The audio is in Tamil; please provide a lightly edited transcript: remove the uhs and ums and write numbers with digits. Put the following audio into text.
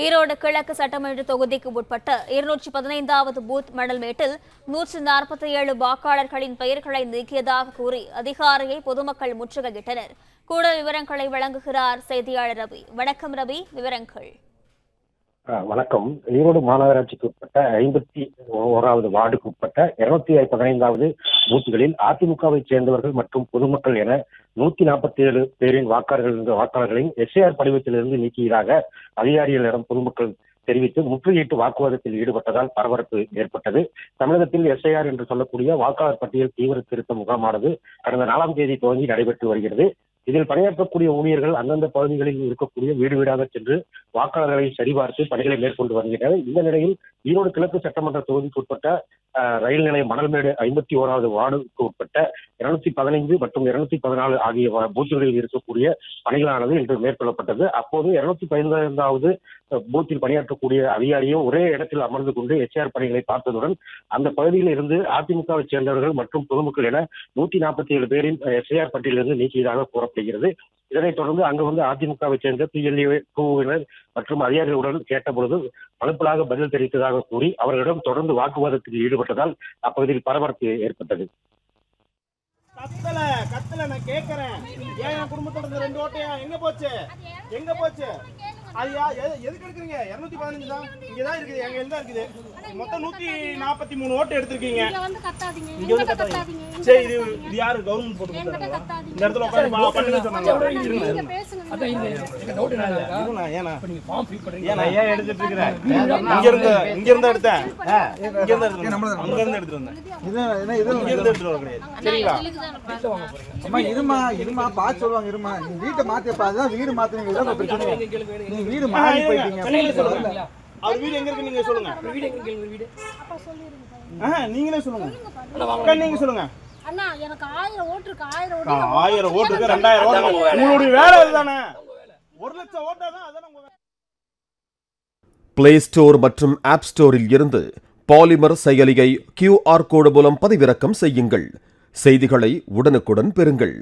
ஈரோடு கிழக்கு சட்டமன்ற தொகுதிக்கு உட்பட்ட 215வது பூத் மணல்மேட்டில் 147 வாக்காளர்களின் பெயர்களை நீக்கியதாக கூறி அதிகாரியை பொதுமக்கள் முற்றுகையிட்டனர். கூடுதல் விவரங்களை வழங்குகிறார் செய்தியாளர் ரவி. வணக்கம் ரவி, விவரங்கள். வணக்கம். ஈரோடு மாநகராட்சிக்கு உட்பட்ட 51வது வார்டுக்கு உட்பட்ட 215வது பூத்துகளில் அதிமுகவை சேர்ந்தவர்கள் மற்றும் பொதுமக்கள் என 147 பேரின் வாக்காளர்களின் எஸ்ஐஆர் படிவத்திலிருந்து நீக்கியதாக அதிகாரிகளிடம் பொதுமக்கள் தெரிவித்து முற்றுகையிட்டு வாக்குவாதத்தில் ஈடுபட்டதால் பரபரப்பு ஏற்பட்டது. தமிழகத்தில் எஸ்ஐஆர் என்று சொல்லக்கூடிய வாக்காளர் பட்டியல் தீவிர திருத்த முகாமானது கடந்த 4ஆம் தேதி துவங்கி நடைபெற்று வருகிறது. இதில் பணியாற்றக்கூடிய ஊழியர்கள் அந்தந்த பகுதிகளில் இருக்கக்கூடிய வீடு வீடாக சென்று வாக்காளர்களை சரிபார்த்து பணிகளை மேற்கொண்டு வருகின்றனர். இந்த நிலையில் ஈரோடு கிழக்கு சட்டமன்ற தொகுதிக்கு உட்பட்ட ரயில் நிலைய மணல்மேடு 51வது வார்டுக்கு உட்பட்ட 215 மற்றும் 214 ஆகிய பூத்துகளில் இருக்கக்கூடிய பணிகளானது இன்று மேற்கொள்ளப்பட்டது. அப்போது 215வது பூத்தில் பணியாற்றக்கூடிய அதிகாரியும் ஒரே இடத்தில் அமர்ந்து கொண்டு எஸ்ஆர் பணிகளை பார்த்ததுடன் அந்த பகுதியில் இருந்து அதிமுகவை சேர்ந்தவர்கள் மற்றும் பொதுமக்கள் என 147 பேரின் எஸ்ஐஆர் பட்டியலிருந்து நீக்கியதாக கூறப்படுகிறது. இதனைத் தொடர்ந்து அங்கு வந்து அதிமுகவை சேர்ந்த பிஎல்ஏ குழுவினர் மற்றும் அதிகாரிகளுடன் கேட்டபொழுது மலுப்பலாக பதில் தெரிவித்ததாக கூறி அவர்களிடம் தொடர்ந்து வாக்குவாதத்தில் ஈடுபட்டதால் அப்பகுதியில் பரபரப்பு ஏற்பட்டது. நான் கேட்கிறேன், என் குடும்பத்தோட 2 ஓட்டையா எங்க போச்சு ஐயா? எதுக்கு எடுக்கிறீங்க? 215 தான் இங்கதான் இருக்குது, எங்க எல்லாம் இருக்குது. மொத்தம் 143 ஓட்டு எடுத்திருக்கீங்க. இங்க வந்து கத்தாதீங்க. சரி, இது யாரு கவர்மெண்ட் போட்டு கொடுத்தாங்க? இந்த இடத்துல உட்கார்ந்து பண்ணுங்க சொன்னாங்க. ஏன் எடுத்துட்டு இருக்கிறேன்? இங்க இருந்து எடுத்தேன். அங்க இருந்து எடுத்துட்டு வந்தேன். இங்க இருந்து எடுத்துட்டு வர கிடையாது. சரிங்களா? அம்மா இருமா பாத்து சொல்லுவாங்க. இருமா, நீ வீட்டை மாத்தியப்ப அதுதான் வீடு மாத்தினீங்க. பிரச்சனை நீ வீடு மாறி போயிட்டீங்க. அவர் வீடு எங்க இருக்கு நீங்க சொல்லுங்க. நீங்களே சொல்லுங்க. நீங்க சொல்லுங்க. அண்ணா, எனக்கு 1000 ஓட்டு இருக்கு. 1000 ஓட்டு இருக்கு, 2000 ஓட்டு. உங்களுடைய வேலை அதுதானே. 1,00,000 ஓட்டா தான் அதானே உங்க. பிளே ஸ்டோர் மற்றும் ஆப் ஸ்டோரில் இருந்து பாலிமர் செயலியை QR கோடு மூலம் பதிவிறக்கம் செய்யுங்கள். செய்திகளை உடனுக்குடன் பெறுங்கள்.